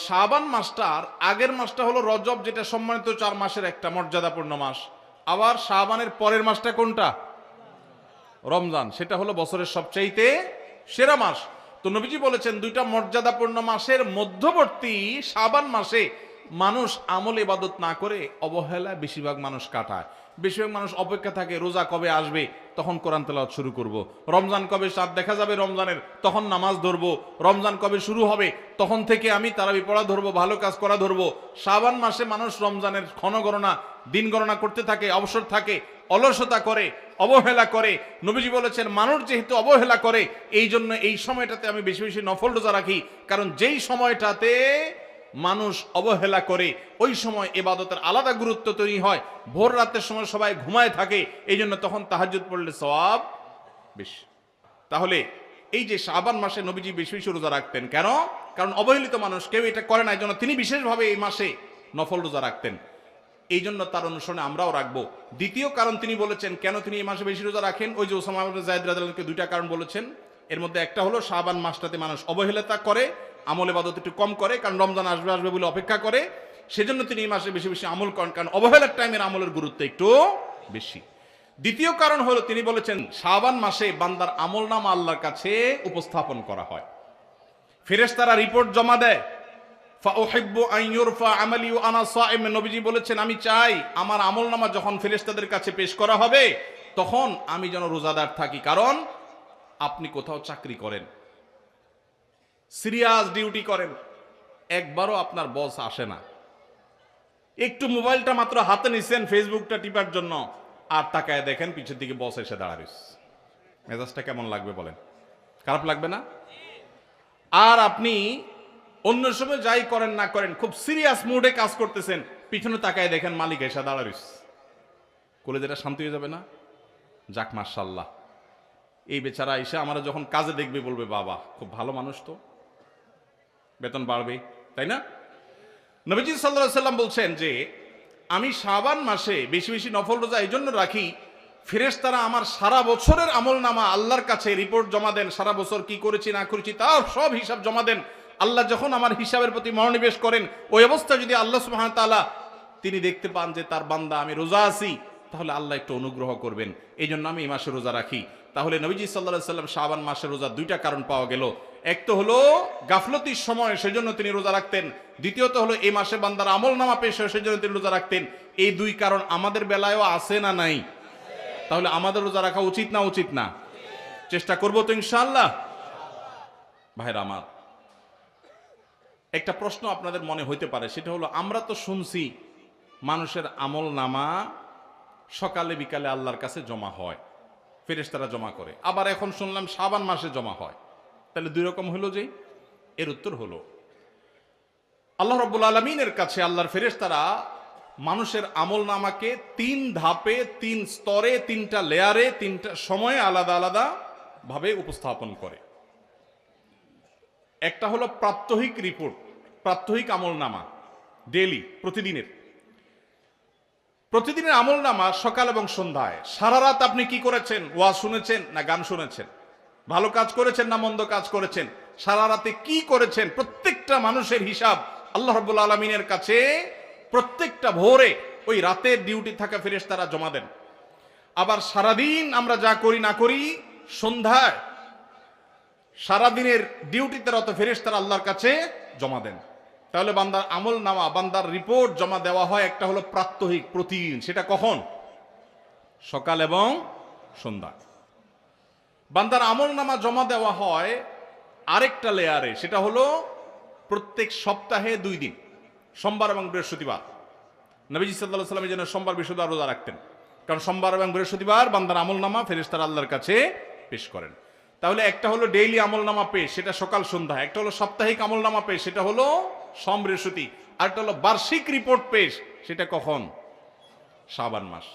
শাবান মাসটার আগের মাসটা হলো রজব, যেটা সম্মানিত 4 মাসের একটা মর্যাদাপূর্ণ মাস। আবার শাবানের পরের মাসটা কোনটা? রমজান, সেটা হলো বছরের সবচাইতে সেরা মাস। তো নবীজি বলেছেন দুইটা মর্যাদাপূর্ণ মাসের মধ্যবর্তী শাবান মাসে মানুষ আমল ইবাদত না করে অবহেলায় বেশিরভাগ মানুষ কাটায়। বেশিরভাগ মানুষ অপেক্ষা থাকে রোজা কবে আসবে, তখন কোরআন তেলাওয়াত শুরু করব। রমজান কবে চাঁদ দেখা যাবে রমজানের, তখন নামাজ ধরবো। রমজান কবে শুরু হবে, তখন থেকে আমি তারাবি পড়া ধরবো, ভালো কাজ করা ধরবো। শাবান মাসে মানুষ রমজানের ক্ষণ গণনা, দিন গণনা করতে থাকে, অবসর থাকে, অলসতা করে, অবহেলা করে। নবীজি বলেছেন মানুষ যেহেতু অবহেলা করে, এই জন্য এই সময়টাতে আমি বেশি বেশি নফল রোজা রাখি। কারণ যেই সময়টাতে মানুষ অবহেলা করে ওই সময় ইবাদতের আলাদা গুরুত্ব তৈরি হয়। ভোর রাতের সময় সবাই ঘুমায় থাকে, এই জন্য তখন তাহাজ্জুদ পড়লে সওয়াব বেশি। তাহলে এই যে শাবান মাসে নবীজি বেশি বেশি রোজা রাখতেন কেন? কারণ অবহেলিত মানুষ কেউ এটা করে না, এই জন্য তিনি বিশেষভাবে এই মাসে নফল রোজা রাখতেন। এই জন্য তার অনুসরণে আমরাও রাখবো। দ্বিতীয় কারণ তিনি বলেছেন কেন তিনি এই মাসে বেশি রোজা রাখেন, ওই যে ওসামা ইবনে যায়েদ রাদিয়াল্লাহু আনহুকে দুইটা কারণ বলেছেন। এর মধ্যে একটা হলো শাবান মাসটাতে মানুষ অবহেলিতা করে, আমল ইবাদত একটু কম করে, কারণ রমজান আসবে আসবে বলে অপেক্ষা করে। সেজন্য তিনি এই মাসে বেশি বেশি আমল করেন, কারণ অবহেলার টাইমের আমলের গুরুত্ব একটু বেশি। দ্বিতীয় কারণ হলো তিনি বলেছেন শাবান মাসে বান্দার আমলনামা আল্লাহর কাছে উপস্থাপন করা হয়। ফেরেশতারা রিপোর্ট জমা দেয়। ফাউহিব্বু আন ইউরফা আমালি ওয়া আনা সাইম, নবীজি বলেছেন আমি চাই আমার আমলনামা যখন ফেরেশতাদের কাছে পেশ করা হবে তখন আমি যেন রোজাদার থাকি। কারণ আপনি কোথাও চাকরি করেন, সিরিয়াস ডিউটি করেন, একবারও আপনার বস আসে না, একটু মোবাইলটা মাত্র হাতে নিছেন ফেসবুকটা টিপার জন্য, আর তাকায় দেখেন পিছের দিকে বস এসে দাঁড়ায়। মেজাজটা কেমন লাগবে বলেন? খারাপ লাগবে না? আর আপনি অন্য সময় যাই করেন না করেন খুব সিরিয়াস মুডে কাজ করতেছেন, পিছনে তাকায় দেখেন মালিক এসে দাঁড়ায়। কলেজেটা শান্তি হয়ে যাবে না? যাক মাশাআল্লাহ, এই বেচারা এসে আমরা যখন কাজে দেখবে বলবে বাবা খুব ভালো মানুষ, তো বেতন বাড়বে, তাই না? নবীজি সাল্লাল্লাহু আলাইহি সাল্লাম বলছেন যে আমি শাবান মাসে বেশি বেশি নফল রোজা এই জন্য রাখি, ফেরেশতারা আমার সারা বছরের আমলনামা আল্লাহর কাছে রিপোর্ট জমা দেন, সারা বছর কি করেছি না করেছি তার সব হিসাব জমা দেন। আল্লাহ যখন আমার হিসাবের প্রতি মনোনিবেশ করেন, ওই অবস্থায় যদি আল্লাহ সুবহানাহু ওয়া তাআলা তিনি দেখতে পান যে তার বান্দা আমি রোজা আছি, তাহলে আল্লাহ একটু অনুগ্রহ করবেন। এই জন্য আমি এই মাসে রোজা রাখি। তাহলে নবীজি সাল্লাল্লাহু আলাইহি সাল্লাম শাবান মাসে রোজা দুইটা কারণ পাওয়া গেল। এক তো হলো গাফলতির সময় সেজন্য তিনি রোজা রাখতেন, দ্বিতীয়ত হলো এই মাসে বান্দার আমলনামা পেশ হয় সেজন্য তিনি রোজা রাখতেন। এই দুই কারণ আমাদের বেলায়ও আছে না নাই? তাহলে আমাদের রোজা রাখা উচিত না উচিত না? চেষ্টা করবো তো ইনশাআল্লাহ। ভাইরা আমার, একটা প্রশ্ন আপনাদের মনে হইতে পারে, সেটা হলো আমরা তো শুনছি মানুষের আমলনামা সকালে বিকালে আল্লাহর কাছে জমা হয়, ফেরেশতারা জমা করে, আবার এখন শুনলাম শাবান মাসে জমা হয়, তাহলে দুই রকম হলো যে? এর উত্তর হলো আল্লাহ রাব্বুল আলামিনের কাছে আল্লাহর ফেরেশতারা মানুষের আমলনামাকে 3 ধাপে, 3 স্তরে, 3টা লেয়ারে, 3টা সময়ে আলাদা আলাদা ভাবে উপস্থাপন করে। একটা হলো প্রাত্যহিক রিপোর্ট, প্রাত্যহিক আমলনামা, ডেইলি, প্রতিদিনের আমলনামা সকাল এবং সন্ধ্যায়। সারা রাত আপনি কি করেছেন, ওয়াজ শুনেছেন না গান শুনেছেন, ভালো কাজ করেছেন না মন্দ কাজ করেছেন, সারা রাতে কি করেছেন, প্রত্যেকটা মানুষের হিসাব আল্লাহ রাব্বুল আলামিনের কাছে প্রত্যেকটা ভোরে ওই রাতের ডিউটি থাকা ফেরেশতারা জমা দেন। আবার সারাদিন আমরা যা করি না করি সন্ধ্যায় সারাদিনের ডিউটিতে রত ফেরেশতারা আল্লাহর কাছে জমা দেন। তাহলে বান্দার আমলনামা, বান্দার রিপোর্ট জমা দেওয়া হয় একটা হলো প্রাত্যহিক, প্রতিদিন। সেটা কখন? সকাল এবং সন্ধ্যা। বান্দার আমলনামা জমা দেওয়া হয় আরেকটা লেয়ারে, সেটা হলো প্রত্যেক সপ্তাহে 2 দিন, সোমবার এবং বৃহস্পতিবার। নবীজি সাল্লাল্লাহু আলাইহি ওয়াসাল্লাম যেন সোমবার বৃহস্পতিবার রোজা রাখতেন, কারণ সোমবার এবং বৃহস্পতিবার বান্দার আমলনামা ফেরেশতারা আল্লাহর কাছে পেশ করেন। তাহলে একটা হলো ডেইলি আমলনামা পেশ, সেটা সকাল সন্ধ্যা। একটা হলো সাপ্তাহিক আমলনামা পেশ, সেটা হলো সোম বৃহস্পতি। আর একটা হলো বার্ষিক রিপোর্ট পেশ, সেটা কখন? শাবান মাস।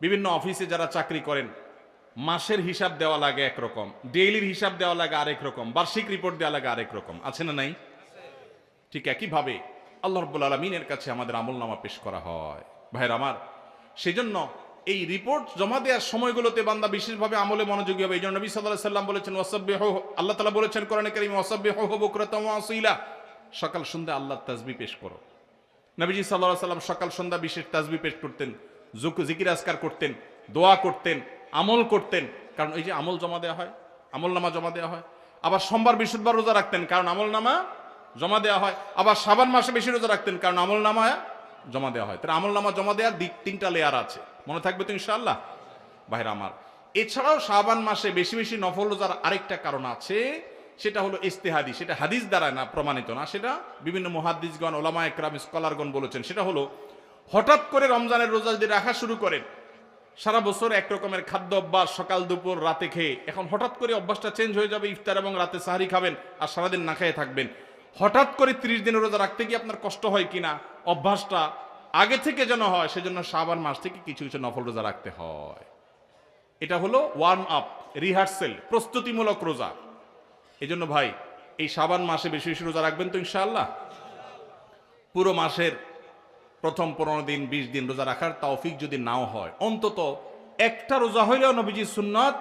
বিভিন্ন অফিসে যারা চাকরি করেন মাসের হিসাব দেওয়া লাগে একরকম, ডেইলির হিসাব দেওয়া লাগে আরেক রকম, বার্ষিক রিপোর্ট দেওয়া লাগে আরেক রকম, আছে না নাই? ঠিক একইভাবে আল্লাহ রাব্বুল আলামিনের কাছে আমাদের আমলনামা পেশ করা হয়। ভাইরা আমার, সেজন্য এই রিপোর্ট জমা দেওয়ার সময়গুলোতে বান্দা বিশেষভাবে আমলে মনোযোগী হবে। এই জন্য নবী সাল্লাল্লাহু আলাইহি সাল্লাম বলেছেন ওয়াসাব্বিহু, আল্লাহ তাআলা বলেছেন কোরআনে কারীমে ওয়াসাব্বিহু বুকরাতাও ওয়া আসীলা, সকাল সন্ধ্যা আল্লাহর তাসবিহ পেশ করো। নবীজি সাল্লাল্লাহু আলাইহি সাল্লাম সকাল সন্ধ্যা বিশেষ তাসবিহ পেশ করতেন, জিকির আজকার করতেন, দোয়া করতেন, আমল করতেন। কারণ এই যে আমল জমা দেওয়া হয়, আমল নামা জমা দেওয়া হয়। আবার সোমবার বৃহস্পতিবার রোজা রাখতেন, কারণ আমল নামা জমা দেওয়া হয়। আবার শাবান মাসে বেশি রোজা রাখতেন, কারণ আমল নামা জমা দেওয়া হয়। তার আমল নামা জমা দেওয়ার দিক 3টা লেয়ার আছে, মনে থাকবে তো ইনশাআল্লাহ ভাইরা আমার। এছাড়াও শাবান মাসে বেশি বেশি নফল রোজার আরেকটা কারণ আছে, সেটা হলো ইস্তেহাদি। সেটা হাদিস দ্বারা না, প্রমাণিত না, সেটা বিভিন্ন মুহাদ্দিসগণ, ওলামা একরাম, স্কলারগণ বলেছেন। সেটা হলো হঠাৎ করে রমজানের রোজা যদি রাখা শুরু করেন, সারা বছর এক রকমের খাদ্য অভ্যাস, সকাল দুপুর রাতে খেয়ে, এখন হঠাৎ করে অভ্যাসটা চেঞ্জ হয়ে যাবে, ইফতার এবং রাতে সাহারি খাবেন আর সারাদিন না খেয়ে থাকবেন। হঠাৎ করে 30 দিনের রোজা রাখতে গিয়ে আপনার কষ্ট হয় কিনা, অভ্যাসটা আগে থেকে যেন হয়, সেজন্য শাবান মাস থেকে কিছু কিছু নফল রোজা রাখতে হয়। এটা হলো ওয়ার্ম আপ, রিহার্সেল, প্রস্তুতিমূলক রোজা। এই জন্য ভাই এই শাবান মাসে বেশি বেশি রোজা রাখবেন তো ইনশাআল্লাহ। পুরো মাসের প্রথম 15 দিন 20 দিন রোজা রাখার তৌফিক যদি নাও হয়, অন্তত একটা রোজা হইলেও নবীজির সুন্নাত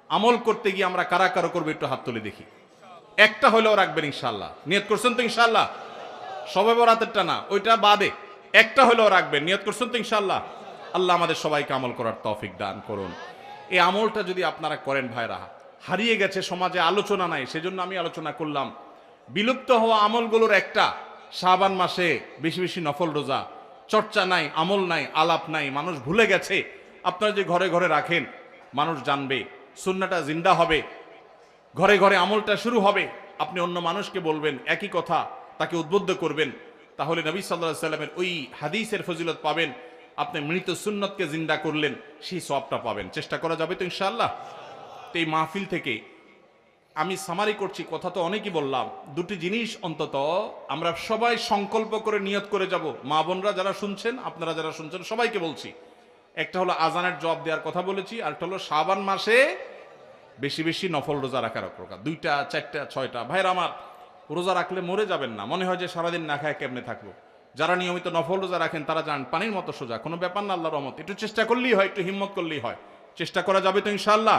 আমল করতে গিয়ে আমরা কারা কারা করবো একটু হাত তুলে দেখি। একটা হইলেও রাখবেন ইনশাআল্লাহ। নিয়ত করছেন তো ইনশাআল্লাহ? সবে বরাতেরটা না, ওইটা বাদে একটা হইলেও রাখবেন। নিয়ত করছেন তো ইনশাআল্লাহ? আল্লাহ আমাদের সবাইকে আমল করার তৌফিক দান করুন। এই আমলটা যদি আপনারা করেন ভাইরা, হারিয়ে গেছে সমাজে, আলোচনা নাই, সেজন্য আমি আলোচনা করলাম। বিলুপ্ত হওয়া আমলগুলোর একটা শাবান মাসে বেশি বেশি নফল রোজা। চর্চা নাই, আমল নাই, আলাপ নাই, মানুষ ভুলে গেছে। আপনারা যে ঘরে ঘরে রাখেন, মানুষ জানবে, সুন্নাহটা জিন্দা হবে, ঘরে ঘরে আমলটা শুরু হবে। আপনি অন্য মানুষকে বলবেন একই কথা, তাকে উদ্বুদ্ধ করবেন, তাহলে নবী সাল্লাল্লাহু আলাইহি সাল্লামের ওই হাদিসের ফজিলত পাবেন। আপনি মৃত সুন্নতকে জিন্দা করলেন, সেই সওয়াবটা পাবেন। চেষ্টা করা যাবে তো ইনশাআল্লাহ। তো এই মাহফিল থেকে আমি সামারি করছি, কথা তো অনেকই বললাম। দুটি জিনিস অন্তত আমরা সবাই সংকল্প করে নিয়ত করে যাব। মা বোনরা যারা শুনছেন, আপনারা যারা শুনছেন, সবাইকে বলছি, একটা হলো আজানের জবাব দেওয়ার কথা বলেছি, আর একটা হলো শাবান মাসে বেশি বেশি নফল রোজা রাখার প্রকার। 2টা 4টা 6টা ভাইরা আমার, রোজা রাখলে মরে যাবেন না। মনে হয় যে সারাদিন না খায় কেমনে থাকবো। যারা নিয়মিত নফল রোজা রাখেন তারা জান পানির মতো সোজা, কোনো ব্যাপার না, আল্লাহর রহমত। একটু চেষ্টা করলেই হয়, একটু হিম্মত করলেই হয়। চেষ্টা করা যাবে তো ইনশাআল্লাহ।